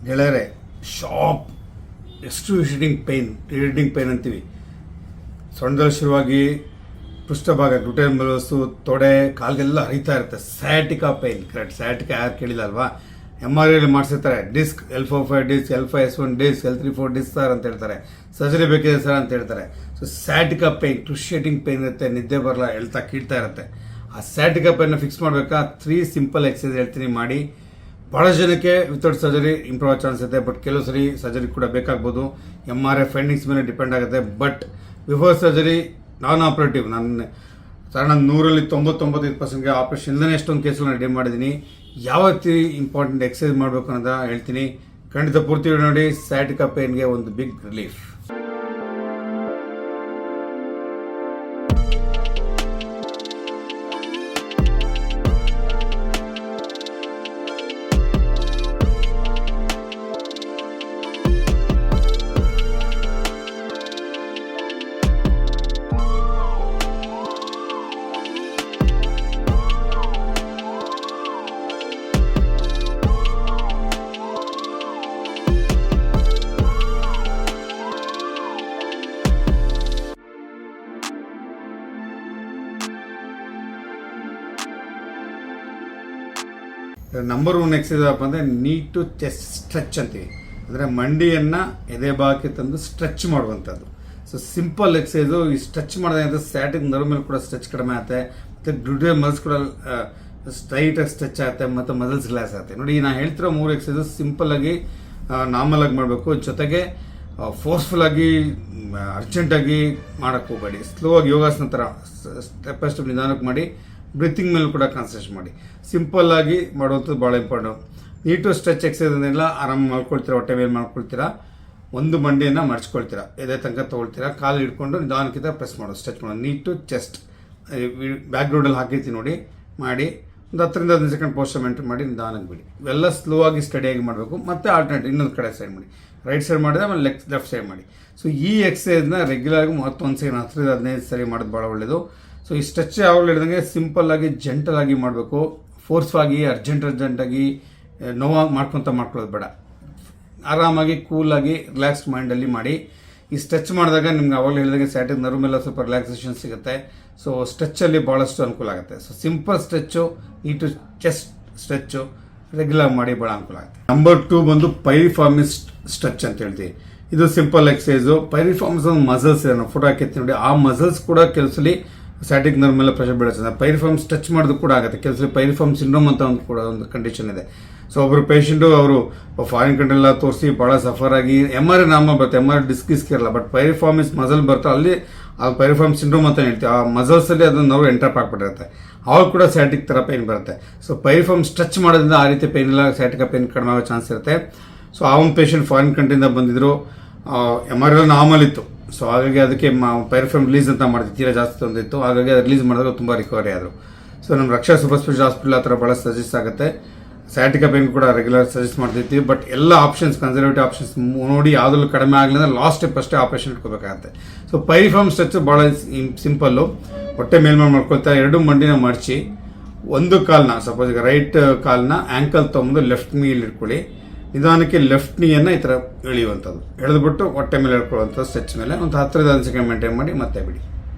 ಗೆಳೆಯರೆ, shop ಎಕ್ಸ್ಟ್ರೂಷಿಂಗ್ pain ಅಂತೀವಿ. ಸೊಂಟದಲ್ಲಿ ಶುರುವಾಗಿ ಪೃಷ್ಠಭಾಗ ಗ್ಲುಟೆಲ್ ಮಸಲ್ಸು, ತೊಡೆ, ಕಾಲ್ಗೆಲ್ಲ ಹರಿತಾ ಇರುತ್ತೆ. Sciatica pain. ಕರೆಕ್ಟ್, ಸಯಾಟಿಕಾ ಯಾರು ಕೇಳಿಲ್ಲ ಅಲ್ವಾ? MRI ಮಾಡಿಸಿರ್ತಾರೆ. Disc L4-5 disc, L5-S1 disc, L3-4 disc sir ಅಂತ ಹೇಳ್ತಾರೆ. ಸರ್ಜರಿ ಬೇಕಿದೆ ಸರ್ ಅಂತ ಹೇಳ್ತಾರೆ. So sciatica pain, excruciating pain ಇರುತ್ತೆ, ನಿದ್ದೆ ಬರಲ್ಲ, ಎಳ್ತಾ ಕೀಳ್ತಾ ಇರುತ್ತೆ. ಆ ಸಯಾಟಿಕಾ ಪೇನ್ನ ಫಿಕ್ಸ್ ಮಾಡಬೇಕಾ 3 ಸಿಂಪಲ್ ಎಕ್ಸಸೈಸ್ ಹೇಳ್ತೀನಿ, ಮಾಡಿ. ಭಾಳ ಜನಕ್ಕೆ ವಿತೌಟ್ ಸರ್ಜರಿ ಇಂಪ್ರೂವ್ ಆಗೋ ಚಾನ್ಸ್ ಇದೆ, ಬಟ್ ಕೆಲವು ಸರಿ ಸರ್ಜರಿ ಕೂಡ ಬೇಕಾಗ್ಬೋದು. MRI ಫೈಂಡಿಂಗ್ಸ್ ಮೇಲೆ ಡಿಪೆಂಡ್ ಆಗುತ್ತೆ. But before surgery non operative, ನಾನು 99% ಆಪರೇಷನ್ ಇಲ್ಲದೇ ಎಷ್ಟೊಂದು ಕೇಸಲ್ಲಿ ರೆಡಿ ಮಾಡಿದ್ದೀನಿ. ಯಾವ ರೀತಿ ಇಂಪಾರ್ಟೆಂಟ್ ಎಕ್ಸಸೈಸ್ ಮಾಡಬೇಕು ಅನ್ನೋದ ಹೇಳ್ತೀನಿ. ಖಂಡಿತ ಪೂರ್ತಿ ನೋಡಿ. ಸಯಾಟಿಕಾ ಪೇನ್ಗೆ ಒಂದು ಬಿಗ್ ರಿಲೀಫ್. ನಂಬರ್ 1 ಎಕ್ಸಸೈಸ್ ಏನಪ್ಪ ಅಂದರೆ ನೀ ಟು ಚೆಸ್ಟ್ ಸ್ಟ್ರೆಚ್ ಅಂತೀವಿ. ಅಂದರೆ ಮಂಡಿಯನ್ನು ಎದೆ ಭಾಗಕ್ಕೆ ತಂದು ಸ್ಟ್ರೆಚ್ ಮಾಡುವಂಥದ್ದು. So simple exercise. ಈ ಸ್ಟ್ರೆಚ್ ಮಾಡೋದಂದ್ರೆ ಸ್ಟ್ಯಾಟಿಕ್ ನರ್ವ್ ಮೇಲೆ ಕೂಡ ಸ್ಟ್ರೆಚ್ ಕಡಿಮೆ ಆಗುತ್ತೆ, ಮತ್ತು ಗ್ಲುಟೆಲ್ ಮಸಲ್ಸ್ ಕೂಡ ಸ್ಟ್ರೈಟಾಗಿ ಸ್ಟ್ರೆಚ್ ಆಗುತ್ತೆ, ಮತ್ತು ಮಸಲ್ಸ್ ರಿಲ್ಯಾಕ್ಸ್ ಆಗುತ್ತೆ. ನೋಡಿ, ನಾನು ಹೇಳ್ತಿರೋ 3 ಎಕ್ಸಸೈಸು ಸಿಂಪಲ್ಲಾಗಿ ನಾರ್ಮಲ್ ಆಗಿ ಮಾಡಬೇಕು. ಜೊತೆಗೆ ಫೋರ್ಸ್ಫುಲ್ಲಾಗಿ ಅರ್ಜೆಂಟಾಗಿ ಮಾಡೋಕ್ಕೆ ಹೋಗಬೇಡಿ. ಸ್ಲೋ ಆಗಿ ಯೋಗಾಸನ ಥರ ಸ್ಟೆಪ್ ಬೈ ಸ್ಟೆಪ್ ನಿಧಾನಕ್ಕೆ ಮಾಡಿ. ಬ್ರೀತಿಂಗ್ ಮೇಲೆ ಕೂಡ ಕಾನ್ಸಂಟ್ರೇಟ್ ಮಾಡಿ. ಸಿಂಪಲ್ ಆಗಿ ಮಾಡುವಂಥದ್ದು ಭಾಳ ಇಂಪಾರ್ಟೆಂಟ್. ನೀಟು ಸ್ಟ್ರೆಚ್ ಎಕ್ಸಸೈಸ್ ಅಂದೆಲ್ಲ ಆರಾಮ ಮಾಡ್ಕೊಳ್ತೀರಾ, ಹೊಟ್ಟೆ ಮೇಲೆ ಮಾಡ್ಕೊಳ್ತೀರಾ, ಒಂದು ಮಂಡಿಯನ್ನು ಮಡ್ಚ್ಕೊಳ್ತೀರಾ, ಎದೆ ತನಕ ತೊಗೊಳ್ತೀರಾ, ಕಾಲು ಹಿಡ್ಕೊಂಡು ನಿಧಾನಕ್ಕಿಂತ ಪ್ರೆಸ್ ಮಾಡೋದು, ಸ್ಟ್ರೆಚ್ ಮಾಡೋದು. ನೀಟು ಚೆಸ್ಟ್ ಬ್ಯಾಕ್ ಗ್ರೌಂಡಲ್ಲಿ ಹಾಕಿರ್ತೀನಿ ನೋಡಿ, ಮಾಡಿ ಒಂದು 10-15 ಸೆಕೆಂಡ್ ಪೋಸ್ಟರ್ ಮೇಂಟೈನ್ ಮಾಡಿ ನಿಧಾನಕ್ಕೆ ಬಿಡಿ. ಇವೆಲ್ಲ ಸ್ಲೋ ಆಗಿ ಸ್ಟಡಿಯಾಗಿ ಮಾಡಬೇಕು. ಮತ್ತು ಆಲ್ಟರ್ನೇಟ್ ಇನ್ನೊಂದು ಕಡೆ ಸೈಡ್ ಮಾಡಿ, ರೈಟ್ ಸೈಡ್ ಮಾಡಿದ್ರೆ ಆಮೇಲೆ ಲೆಫ್ಟ್ ಸೈಡ್ ಮಾಡಿ. ಸೊ ಈ ಎಕ್ಸಸೈಸ್ನ ರೆಗ್ಯುಲರ್ಗೆ 31 ಸೆಕೆಂಡ್ 10-15 ಸರಿ ಮಾಡೋದು ಭಾಳ ಒಳ್ಳೆಯದು. ಸೊ ಈ ಸ್ಟ್ರೆಚ್ ಯಾವಾಗಲೂ ಹೇಳಿದಂಗೆ ಸಿಂಪಲ್ ಆಗಿ ಜೆಂಟಲ್ ಆಗಿ ಮಾಡಬೇಕು. ಫೋರ್ಸ್ ಆಗಿ ಅರ್ಜೆಂಟಾಗಿ ನೋವಾಗಿ ಮಾಡ್ಕೊಳ್ಳೋದು ಬೇಡ. ಆರಾಮಾಗಿ ಕೂಲಾಗಿ ರಿಲ್ಯಾಕ್ಸ್ಡ್ ಮೈಂಡಲ್ಲಿ ಮಾಡಿ. ಈ ಸ್ಟ್ರೆಚ್ ಮಾಡಿದಾಗ ನಿಮ್ಗೆ ಅವಾಗಲೇ ಹೇಳಿದಂಗೆ ಸ್ಯಾಟಿಕ್ ನರ್ವ್ ಮೇಲೆ ಸ್ವಲ್ಪ ರಿಲ್ಯಾಕ್ಸೇಷನ್ ಸಿಗುತ್ತೆ. ಸೊ ಸ್ಟ್ರೆಚ್ಚಲ್ಲಿ ಭಾಳಷ್ಟು ಅನುಕೂಲ ಆಗುತ್ತೆ. So simple stretch, neat chest stretch regular ಮಾಡಿ ಭಾಳ ಅನುಕೂಲ ಆಗುತ್ತೆ. ನಂಬರ್ 2 ಬಂದು ಪೈರಿಫಾರ್ಮಿಸ್ ಸ್ಟ್ರೆಚ್ ಅಂತ ಹೇಳ್ತೀವಿ. ಇದು ಸಿಂಪಲ್ ಎಕ್ಸಸೈಸು. ಪೈರಿಫಾರ್ಮಿಸ್ ಒಂದು ಮಸಲ್ಸ್ ಇದೆ, ನಾವು ಫೋಟೋ ಹಾಕಿರ್ತೀವಿ ನೋಡಿ. ಆ ಮಸಲ್ಸ್ ಕೂಡ ಕೆಲಸಲಿ ಸ್ಟ್ಯಾಟಿಕ್ ನರ್ವ್ ಮೇಲೆ ಪ್ರೆಷರ್ ಬೀಳುತ್ತೆ. ಪೈರಿಫಾರ್ಮ್ ಟಚ್ ಮಾಡೋದು ಕೂಡ ಆಗುತ್ತೆ. ಕೆಲಸ ಪೈರಿಫಾರ್ಮ್ ಸಿಂಡ್ರೋಮ್ ಅಂತ ಒಂದು ಕಂಡೀಷನ್ ಇದೆ. ಸೊ ಒಬ್ಬರು ಪೇಷಂಟು ಅವರು ಫಾರಿನ್ ಕಂಟ್ರಿಲ್ಲ ತೋರಿಸಿ ಭಾಳ ಸಫರ್ ಆಗಿ MRI ನಾರ್ಮಲ್ ಬರುತ್ತೆ, MRI ಡಿಸ್ಕ್ ಇರಲ್ಲ, ಬಟ್ ಪೈರಿಫಾರ್ಮಿಸ್ ಮಸಲ್ ಬರುತ್ತೆ, ಅಲ್ಲಿ ಆ ಪೈರಿಫಾರ್ಮ್ ಸಿಂಡ್ರೋಮ್ ಅಂತ ಹೇಳ್ತೀವಿ. ಆ ಮಸಲ್ಸಲ್ಲಿ ಅದನ್ನು ನರ್ವ್ ಎಂಟರ್ ಆಗ್ಬಿಟ್ಟಿರುತ್ತೆ, ಅವಾಗ ಕೂಡ ಸ್ಯಾಟಿಕ್ ಥರ ಪೇನ್ ಬರುತ್ತೆ. ಸೊ ಪೈರಿಫಾರ್ಮ್ ಸ್ಟ್ರೆಚ್ ಮಾಡೋದ್ರಿಂದ ಆ ರೀತಿ ಪೇನ್ ಇಲ್ಲ, ಸ್ಯಾಟಿಕ ಪೇನ್ ಕಡಿಮೆ ಆಗೋ ಚಾನ್ಸ್ ಇರುತ್ತೆ. ಸೊ ಆ ಒಂದು ಪೇಷಂಟ್ ಫಾರಿನ್ ಕಂಟ್ರಿಯಿಂದ ಬಂದಿದ್ರು, MRI ನಾರ್ಮಲ್ ಇತ್ತು. ಸೊ ಹಾಗಾಗಿ ಅದಕ್ಕೆ ಪೈರಿಫಾರ್ಮ್ ರಿಲೀಸ್ ಅಂತ ಮಾಡಿದ್ವಿ, ತೀರಾ ಜಾಸ್ತಿ ತಂದಿತ್ತು. ಹಾಗಾಗಿ ಅದು ರಿಲೀಸ್ ಮಾಡಿದಾಗ ತುಂಬ ರಿಕವರಿ ಆದರು. ಸೊ ನಮ್ಮ ರಕ್ಷಾ ಸೂಪರ್ ಸ್ಪೆಷಲ್ ಹಾಸ್ಪಿಟಲ್ ಆ ಥರ ಭಾಳ ಸಜೆಸ್ಟ್ ಆಗುತ್ತೆ. ಸ್ಯಾಟಿಕಾ ಪೇನ್ ಕೂಡ ರೆಗ್ಯುಲರ್ ಸಜೆಸ್ಟ್ ಮಾಡ್ತಿರ್ತೀವಿ. ಬಟ್ ಎಲ್ಲ ಆಪ್ಷನ್ಸ್, ಕನ್ಸರ್ವೇಟಿವ್ ಆಪ್ಷನ್ಸ್ ನೋಡಿ ಯಾವುದ್ರಲ್ಲಿ ಕಡಿಮೆ ಆಗಲಿ ಅಂದ್ರೆ ಲಾಸ್ಟ್ ಸ್ಟೆಪ್ ಅಷ್ಟೇ ಆಪರೇಷನ್ ಇಟ್ಕೋಬೇಕಾಗತ್ತೆ. ಸೊ ಪೈರಿಫಾರ್ಮ್ ಸ್ಟ್ರೆಚ್ ಭಾಳ ಸಿಂಪಲ್ಲು. ಹೊಟ್ಟೆ ಮೇಲ್ಮೇಲೆ ಮಾಡ್ಕೊಳ್ತಾ 2 ಮಂಡಿನ ಮಡಚಿ, ಒಂದು ಕಾಲನ್ನ ಸಪೋಸ್ ಈಗ ರೈಟ್ ಕಾಲನ್ನ ಆ್ಯಂಕಲ್ ತೊಗೊಂಡು ಲೆಫ್ಟ್ ನೀಯಲ್ಲಿ ಇಟ್ಕೊಳ್ಳಿ. ನಿಧಾನಕ್ಕೆ ಲೆಫ್ಟ್ ನೀಯನ್ನು ಈ ಥರ ಎಳೆಯುವಂಥದ್ದು, ಎಳೆದ್ಬಿಟ್ಟು ಹೊಟ್ಟೆ ಮೇಲೆ ಹೇಳ್ಕೊಳ್ಳುವಂಥ ಸ್ಟ್ರೆಚ್ ಮೇಲೆ ಒಂದು 10-15 ಸೆಕೆಂಡ್ ಮೇಂಟೈನ್ ಮಾಡಿ ಮತ್ತೆ ಬಿಡಿ.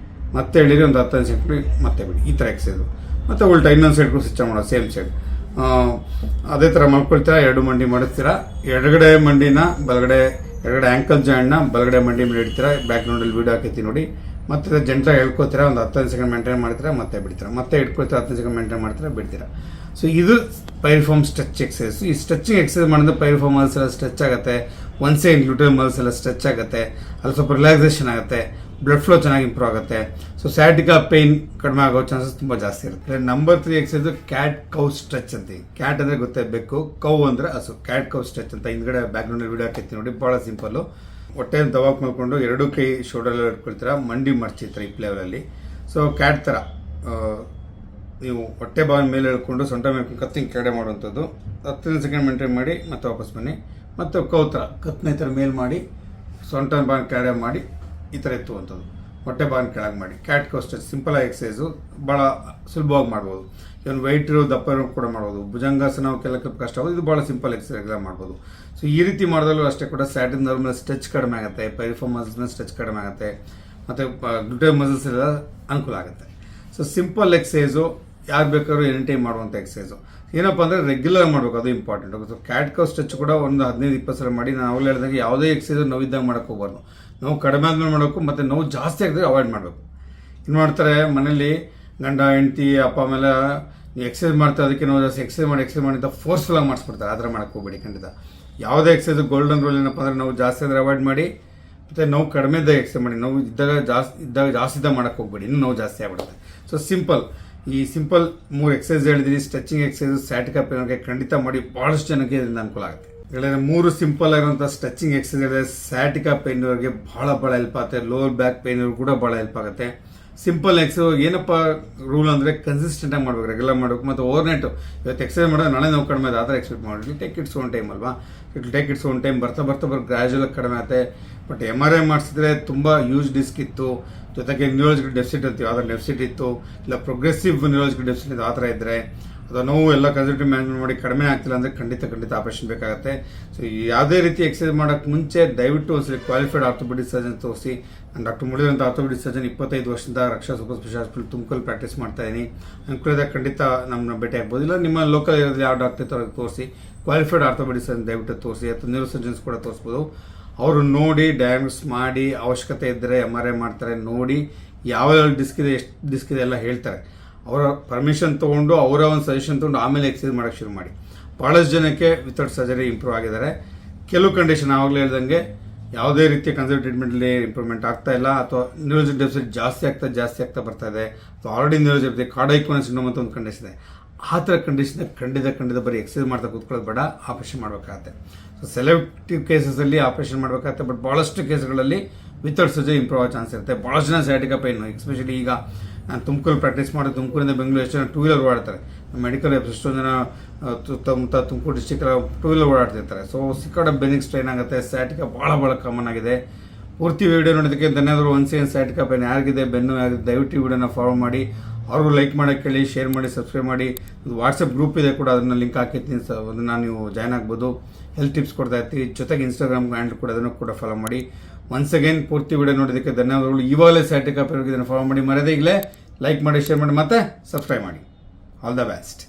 ಮತ್ತೆ ಎಳೀರಿ, ಒಂದು 10 ಸೆಕೆಂಡ್ ಮತ್ತೆ ಬಿಡಿ. ಈ ಥರ ಎಕ್ಸೈಸು. ಮತ್ತು ಉಲ್ಟಾ ಇನ್ನೊಂದು ಸೈಡ್ ಕೂಡ ಸ್ವಿಚ್ ಮಾಡೋದು, ಸೇಮ್ ಸೈಡ್ ಅದೇ ಥರ ಮಾಡ್ಕೊಳ್ತೀರಾ. 2 ಮಂಡಿ ಮಾಡಿಸ್ತೀರಾ. ಎಡಗಡೆ ಮಂಡಿನ ಬಲಗಡೆ, ಎಡಗಡೆ ಆ್ಯಂಕಲ್ ಜಾಯಿಂಟ್ನ ಬಲಗಡೆ ಮಂಡಿ ಮೇಲೆ ಇಡ್ತೀರಾ. ಬ್ಯಾಕ್ ಗ್ರೌಂಡಲ್ಲಿ ವೀಡಿಯೋ ಹಾಕೈತಿ ನೋಡಿ. ಮತ್ತೆ ಜೆಂಟಾಗಿ ಹೇಳ್ಕೊತೀರಾ, ಒಂದು 10 ಸೆಕೆಂಡ್ ಮೇಂಟೈನ್ ಮಾಡ್ತೀರಾ, ಮತ್ತೆ ಬಿಡ್ತೀರಾ. ಮತ್ತೆ ಇಟ್ಕೊಳ್ತೀರಾ, 10 ಸೆಕೆಂಡ್ ಮೇಂಟೈನ್ ಮಾಡ್ತೀರಾ, ಬಿಡ್ತೀರಾ. ಸೊ ಇದು ಪೈರಿಫಾರ್ಮ್ ಸ್ಟ್ರೆಚ್ ಎಕ್ಸಸೈಸ್. ಈ ಸ್ಟ್ರೆಚಿಂಗ್ ಎಕ್ಸಸೈಸ್ ಮಾಡಿದ್ರೆ ಪೈರಿಫಾರ್ಮ್ ಮಸಲ್ಸ್ ಎಲ್ಲ ಸ್ಟ್ರೆಚ್ ಆಗುತ್ತೆ, ಒನ್ ಸೈಡ್ ಗ್ಲುಟೆಲ್ ಮಸಲ್ಸ್ ಎಲ್ಲ ಸ್ಟ್ರೆಚ್ ಆಗುತ್ತೆ, ಅಲ್ಲಿ ಸ್ವಲ್ಪ ರಿಲ್ಯಾಕ್ಸೇಷನ್ ಆಗುತ್ತೆ, ಬ್ಲಡ್ ಫ್ಲೋ ಚೆನ್ನಾಗಿ ಇಂಪ್ರೂವ್ ಆಗುತ್ತೆ. ಸೊ ಸ್ಯಾಟಿಕಾ ಪೇನ್ ಕಡಿಮೆ ಆಗೋ ಚಾನ್ಸಸ್ ತುಂಬ ಜಾಸ್ತಿ ಇರುತ್ತೆ. Number 3 exercise cat cow stretch ಅಂತೀವಿ. ಕ್ಯಾಟ್ ಅಂದರೆ ಗೊತ್ತೇ ಬೇಕು, ಕೌ ಅಂದರೆ ಹಸು. ಕ್ಯಾಟ್ ಕೌ ಸ್ಟ್ರೆಚ್ ಅಂತ ಹಿಂದ್ಗಡೆ ಬ್ಯಾಕ್ ಗ್ರೌಂಡಲ್ಲಿ ವೀಡಿಯೋ ಹಾಕೈತಿ ನೋಡಿ, ಭಾಳ ಸಿಂಪಲ್ಲು. ಹೊಟ್ಟೆಯನ್ನು ದವಾಕ್ ಮಾಡ್ಕೊಂಡು 2 ಕೈ ಶೋಲ್ಡರ್ ಇಟ್ಕೊಳ್ತೀರಾ, ಮಂಡಿ ಮಡ್ಚಿರ್ತಾರೆ ಹಿಪ್ ಲೆವೆಲಲ್ಲಿ. ಸೊ ಕ್ಯಾಟ್ ಥರ ನೀವು ಹೊಟ್ಟೆ ಭಾಗ ಮೇಲೆ ಹೇಳ್ಕೊಂಡು ಸೊಂಟ ಮೇಲೆ ಕತ್ತಿಂಗ್ ಕೆಳಗಡೆ ಮಾಡುವಂಥದ್ದು. 10 ಸೆಕೆಂಡ್ ಮೇಂಟೈನ್ ಮಾಡಿ ಮತ್ತೆ ವಾಪಸ್ ಬನ್ನಿ. ಮತ್ತು ಕೌ ಥರ ಕತ್ತನೆ ಥರ ಮೇಲೆ ಮಾಡಿ ಸೊಂಟ ಭಾಗ ಕೆಳಗಡೆ ಮಾಡಿ ಈ ಥರ ಎತ್ತುವಂಥದ್ದು. ಹೊಟ್ಟೆ ಭಾಗನ ಕೆಳಗೆ ಮಾಡಿ. ಕ್ಯಾಟ್ ಕೌ ಸ್ಟ್ರೆಚ್ ಸಿಂಪಲ್ ಆಗಿ ಎಕ್ಸಸೈಸು, ಭಾಳ ಸುಲಭವಾಗಿ ಮಾಡ್ಬೋದು. ಇವನು ವೆಯ್ಟ್ ಇರೋ ದಪ್ಪ ಇರೋ ಕೂಡ ಮಾಡ್ಬೋದು. ಭುಜಂಗಾಸನ ಕೆಲವು ಕಷ್ಟ ಆಗೋದು, ಇದು ಭಾಳ ಸಿಂಪಲ್ ಎಕ್ಸಸೈಸ್ ಎಲ್ಲ ಮಾಡ್ಬೋದು. ಸೊ ಈ ರೀತಿ ಮಾಡಿದಲ್ಲೂ ಅಷ್ಟೇ ಕೂಡ ಸ್ಯಾಟಿನ್ ನರ್ವ್ ಮೇಲೆ ಸ್ಟ್ರೆಚ್ ಕಡಿಮೆ ಆಗುತ್ತೆ, ಪೆರಿಫರ್ ಮಸಲ್ಸ್ ಮೇಲೆ ಸ್ಟ್ರೆಚ್ ಕಡಿಮೆ ಆಗುತ್ತೆ, ಮತ್ತು ಗ್ಲೂಟೆಲ್ ಮಸಲ್ಸ್ ಎಲ್ಲ ಅನುಕೂಲ ಆಗುತ್ತೆ. ಸೊ ಸಿಂಪಲ್ ಎಕ್ಸಸೈಸು ಯಾರು ಬೇಕಾದ್ರೂ ಎನಿ ಟೈಮ್ ಮಾಡುವಂಥ ಎಕ್ಸಸೈಸು. ಏನಪ್ಪ ಅಂದರೆ ರೆಗ್ಯುಲರ್ ಮಾಡಬೇಕು, ಅದು important. So cat cow stretch ಕೂಡ ಒಂದು 15-20 ಸಲ ಮಾಡಿ. ನಾನು ಅವಾಗಲೇ ಹೇಳಿದಾಗ ಯಾವುದೇ ಎಕ್ಸಸೈಸು ನೋವಿದ್ದಾಗ ಮಾಡೋಕ್ಕೆ ಹೋಗ್ಬಾರ್ದು. ನೋವು ಕಡಿಮೆ ಆದ್ಮೇಲೆ ಮಾಡಬೇಕು, ಮತ್ತು ನೋವು ಜಾಸ್ತಿ ಆಗಿದ್ರೆ ಅವಾಯ್ಡ್ ಮಾಡಬೇಕು. ಏನು ಮಾಡ್ತಾರೆ ಮನೇಲಿ ಗಂಡ ಹೆಂಡತಿ ಅಪ್ಪ ಮೇಲೆ ಎಕ್ಸಸೈಸ್ ಮಾಡ್ತಾರೆ, ಅದಕ್ಕೆ ನೋವು ಜಾಸ್ತಿ, ಎಕ್ಸಸೈಸ್ ಮಾಡಿ ಅಂತ ಫೋರ್ಸ್ಫುಲ್ಲಾಗಿ ಮಾಡಿಸ್ಬಿಡ್ತಾರೆ. ಆ ಥರ ಮಾಡೋಕ್ಕೆ ಹೋಗ್ಬೇಡಿ ಖಂಡಿತ. ಯಾವುದೇ ಎಕ್ಸಸೈಸ್ ಗೋಲ್ಡನ್ ರೂಲ್ ಏನಪ್ಪ ಅಂದರೆ ನೋವು ಜಾಸ್ತಿ ಆದರೆ ಅವಾಯ್ಡ್ ಮಾಡಿ, ಮತ್ತು ನೋವು ಕಡಿಮೆ ಇದ್ದಾಗ ಎಕ್ಸಸೈಸ್ ಮಾಡಿ. ನೋವು ಜಾಸ್ತಿ ಮಾಡೋಕ್ಕೆ ಹೋಗ್ಬೇಡಿ, ಇನ್ನೂ ನೋವು ಜಾಸ್ತಿ ಆಗ್ಬಿಡುತ್ತೆ. ಸೊ ಈ ಸಿಂಪಲ್ 3 ಎಕ್ಸಸೈಸ್ ಹೇಳಿದ್ದೀನಿ. ಸ್ಟ್ರೆಚಿಂಗ್ ಎಕ್ಸಸೈಸ್ ಸ್ಯಾಟಿಕಾ ಪೇನ್ಗೆ ಖಂಡಿತ ಮಾಡಿ, ಭಾಳಷ್ಟು ಜನಕ್ಕೆ ಇದರಿಂದ ಅನುಕೂಲ ಆಗುತ್ತೆ. ಹೇಳಿದ್ರೆ 3 ಸಿಂಪಲ್ ಆಗಿರುವಂಥ ಸ್ಟ್ರೆಚಿಂಗ್ ಎಕ್ಸಸೈಸ್ ಸ್ಯಾಟಿಕಾ ಪೇನ್ವರೆಗೆ ಭಾಳ ಹೆಲ್ಪ್ ಆಗುತ್ತೆ. ಲೋವರ್ ಬ್ಯಾಕ್ ಪೇನ್ವರೆಗೂ ಕೂಡ ಭಾಳ ಹೆಲ್ಪ್ ಆಗುತ್ತೆ. ಸಿಂಪಲ್ ಎಕ್ಸಸೈಸ್ ಏನಪ್ಪ ರೂಲ್ ಅಂದರೆ ಕನ್ಸಿಸ್ಟೆಂಟಾಗಿ ಮಾಡಬೇಕು, ರೆಗ್ಯುಲರ್ ಮಾಡಬೇಕು. ಮತ್ತು ಓವರ್ನೈಟ್ ಇವತ್ತು ಎಕ್ಸಸೈಸ್ ಮಾಡೋದು ನಾಳೆ ನಾವು ಕಡಿಮೆ ಆ ಥರ ಎಕ್ಸ್ಪೆಕ್ಟ್ ಮಾಡಿ. ಟೇಕ್ ಇಟ್ಸ್ ಓನ್ ಟೈಮ್ ಅಲ್ವಾ, ಟೇಕ್ ಇಟ್ಸ್ ಓನ್ ಟೈಮ್. ಬರ್ತಾ ಗ್ರ್ಯಾಜುವಲ್ ಕಡಿಮೆ ಆಗುತ್ತೆ. ಬಟ್ MRI ಮಾಡಿಸಿದ್ರೆ ತುಂಬ ಯೂಸ್ ಡಿಸ್ಕ್ ಇತ್ತು, ಜೊತೆಗೆ ನ್ಯೂರಾಲಜಿಕಲ್ ಡೆಫಿಸಿಟ್ ಅಂತೀವಿ, ಆ ಥರ ಡೆಫಿಸಿಟ್ ಇತ್ತು, ಇಲ್ಲ ಪ್ರೋಗ್ರೆಸಿವ್ ನ್ಯೂರಾಲಜಿಕಲ್ ಡೆಫಿಸಿಟ್ ಇತ್ತು, ಆ ಥರ ಇದ್ದರೆ ಅಥವಾ ನೋವು ಎಲ್ಲ ಕನ್ಸಲ್ಟೇಟಿವ್ ಮ್ಯಾನೇಜ್ಮೆಂಟ್ ಮಾಡಿ ಕಡಿಮೆ ಆಗ್ತಿಲ್ಲ ಅಂದರೆ ಖಂಡಿತ ಆಪರೇಷನ್ ಬೇಕಾಗುತ್ತೆ. ಸೊ ಯಾವುದೇ ರೀತಿ ಎಕ್ಸಸೈಸ್ ಮಾಡೋಕ್ಕೆ ಮುಂಚೆ ದಯವಿಟ್ಟು ಒಂದ್ಸಲಿ ಕ್ವಾಲಿಫೈಡ್ ಆರ್ಥೋಪೆಡಿಕ್ ಸರ್ಜನ್ ತೋರಿಸಿ. ನಾನು ಡಾಕ್ಟರ್ ಮುರಳೀಧರ್ ಅಂತ ಆರ್ಥೋಪೆಡಿಕ್ ಸರ್ಜನ್ 25 ವರ್ಷದಿಂದ ರಕ್ಷಾ ಸೂಪರ್ ಸ್ಪೆಷಲ್ ಹಾಸ್ಪಿಟಲ್ ತುಮಕೂರಲ್ಲಿ ಪ್ರಾಕ್ಟೀಸ್ ಮಾಡ್ತಾ ಇದ್ದೀನಿ. ಅನುಕೂಲದಾಗ ಖಂಡಿತ ನಮ್ಮನ್ನ ಭೇಟಿ ಆಗ್ಬೋದು. ಇಲ್ಲ ನಿಮ್ಮ ಲೋಕಲ್ ಇರೋದು ಯಾವ ಡಾಕ್ಟರ್ ತೋರಿಸಿ, ಕ್ವಾಲಿಫೈಡ್ ಆರ್ಥೋಪೆಡಿಕ್ ಸರ್ಜನ್ ದಯವಿಟ್ಟು ತೋರಿಸಿ. ಅಥವಾ ನ್ಯೂರೋ ಸರ್ಜನ್ಸ್ ಕೂಡ ತೋರಿಸ್ಬೋದು. ಅವರು ನೋಡಿ ಡಯಾಗ್ನೋಸ್ ಮಾಡಿ, ಅವಶ್ಯಕತೆ ಇದ್ದರೆ MRI ಮಾಡ್ತಾರೆ, ನೋಡಿ ಯಾವ ಡಿಸ್ಕ್ ಇದೆ, ಎಷ್ಟು ಡಿಸ್ಕ್ ಇದೆ ಎಲ್ಲ ಹೇಳ್ತಾರೆ. ಅವರ ಪರ್ಮಿಷನ್ ತೊಗೊಂಡು, ಅವರ ಒಂದು ಸಜೆಷನ್ ತೊಗೊಂಡು ಆಮೇಲೆ ಎಕ್ಸಸೈಸ್ ಮಾಡೋಕ್ಕೆ ಶುರು ಮಾಡಿ. ಭಾಳಷ್ಟು ಜನಕ್ಕೆ ವಿತೌಟ್ ಸರ್ಜರಿ ಇಂಪ್ರೂವ್ ಆಗಿದ್ದಾರೆ. ಕೆಲವು ಕಂಡೀಷನ್ ಆವಾಗಲೇ ಹೇಳ್ದಂಗೆ ಯಾವುದೇ ರೀತಿಯ ಕನ್ಸರ್ವ್ ಟ್ರೀಟ್ಮೆಂಟಲ್ಲಿ ಇಂಪ್ರೂವ್ಮೆಂಟ್ ಆಗ್ತಾ ಇಲ್ಲ, ಅಥವಾ ನ್ಯೂರಾಲಜಿಕ್ ಡೆಫಿಸಿಟ್ ಜಾಸ್ತಿ ಆಗ್ತಾ ಬರ್ತಾ ಇದೆ, ಅಥವಾ ಆಲ್ರೆಡಿ ನ್ಯೂರಾಲಜಿಕ್ ಕಾರ್ಡೈಕೋನ ಸಿಂಡ್ರೋಮ್ ಅಂತ ಒಂದು ಕಂಡೀಷನ್ ಇದೆ. ಆ ಥರ ಕಂಡೀಷನ್ ಖಂಡಿತ ಬರೀ ಎಕ್ಸಸೈಸ್ ಮಾಡ್ತಾ ಕೂತ್ಕೊಳ್ಳೋದು ಬೇಡ, ಆಪರೇಷನ್ ಮಾಡಬೇಕಾಗತ್ತೆ. ಸೊ ಸೆಲೆಕ್ಟಿವ್ ಕೇಸಸಲ್ಲಿ ಆಪರೇಷನ್ ಮಾಡಬೇಕಾಗತ್ತೆ. ಬಟ್ ಭಾಳಷ್ಟು ಕೇಸ್ಗಳಲ್ಲಿ ವಿತೌಟ್ ಸರ್ಜರಿ ಇಂಪ್ರೂವ್ ಆಗೋ ಚಾನ್ಸ್ ಇರುತ್ತೆ. ಭಾಳಷ್ಟು ಜನ ಸ್ಯಾಟಿಕಾ ಪೇನ್, ಎಸ್ಪೆಷಲಿ ಈಗ ನಾನು ತುಮಕೂರು ಪ್ರಾಕ್ಟೀಸ್ ಮಾಡಿ, ತುಮಕೂರಿಂದ ಬೆಂಗಳೂರು ಎಷ್ಟು ಜನ 2 ವೀಲರ್ ಓಡಾಡ್ತಾರೆ. ಮೆಡಿಕಲ್ ಎಷ್ಟೊಂದು ಜನ ಸುತ್ತಮುತ್ತ ತುಮಕೂರು ಡಿಸ್ಟಿಕಲ್ಲಿ 2 ವೀಲರ್ ಓಡಾಡ್ತಿರ್ತಾರೆ. ಸೊ ಸಿಕ್ಕಾಡ ಬೆನಿಕ್ ಸ್ಟ್ರೈನ್ ಆಗುತ್ತೆ. ಸ್ಯಾಟಿಕಾ ಭಾಳ ಕಾಮನ್ ಆಗಿದೆ. ಪೂರ್ತಿ ವಿಡಿಯೋ ನೋಡೋದಕ್ಕೆ ಧನ್ಯವಾದಗಳು. ಒನ್ಸ್ ಸ್ಯಾಟಿಕಾ ಪೇನ್ ಯಾರಿಗಿದೆ, ಬೆನ್ನು ಯಾರಿಗಿದೆ, ದಯವಿಟ್ಟು ಈ ವಿಡಿಯೋನ ಫಾಲೋ ಮಾಡಿ. ಅವ್ರಿಗೂ ಲೈಕ್ ಮಾಡೋಕ್ಕೆ ಹೇಳಿ, ಶೇರ್ ಮಾಡಿ, ಸಬ್ಸ್ಕ್ರೈಬ್ ಮಾಡಿ. ಒಂದು ವಾಟ್ಸಪ್ ಗ್ರೂಪ್ ಇದೆ ಕೂಡ, ಅದನ್ನು ಲಿಂಕ್ ಹಾಕಿರ್ತೀನಿ. ಅದನ್ನು ನೀವು ಜಾಯ್ನ್ ಆಗ್ಬೋದು. ಹೆಲ್ತ್ ಟಿಪ್ಸ್ ಕೊಡ್ತಾ ಇರ್ತೀವಿ. ಜೊತೆಗೆ ಇನ್ಸ್ಟಾಗ್ರಾಮ್ ಹ್ಯಾಂಡಲ್ ಕೂಡ, ಅದನ್ನು ಕೂಡ ಫಾಲೋ ಮಾಡಿ. ಒನ್ಸ್ ಅಗೇನ್ ಪೂರ್ತಿ ವಿಡಿಯೋ ನೋಡೋದಕ್ಕೆ ಧನ್ಯವಾದಗಳು. ಇವಾಗಲೇ ಸ್ಯಾಟಿಕಾ ಪೇನ್ಗೆ ಇದನ್ನು ಫಾಲೋ ಮಾಡಿ, ಮರೆದೇ ಈಗಲೇ ಲೈಕ್ ಮಾಡಿ, ಶೇರ್ ಮಾಡಿ, ಮತ್ತು ಸಬ್ಸ್ಕ್ರೈಬ್ ಮಾಡಿ. All the best.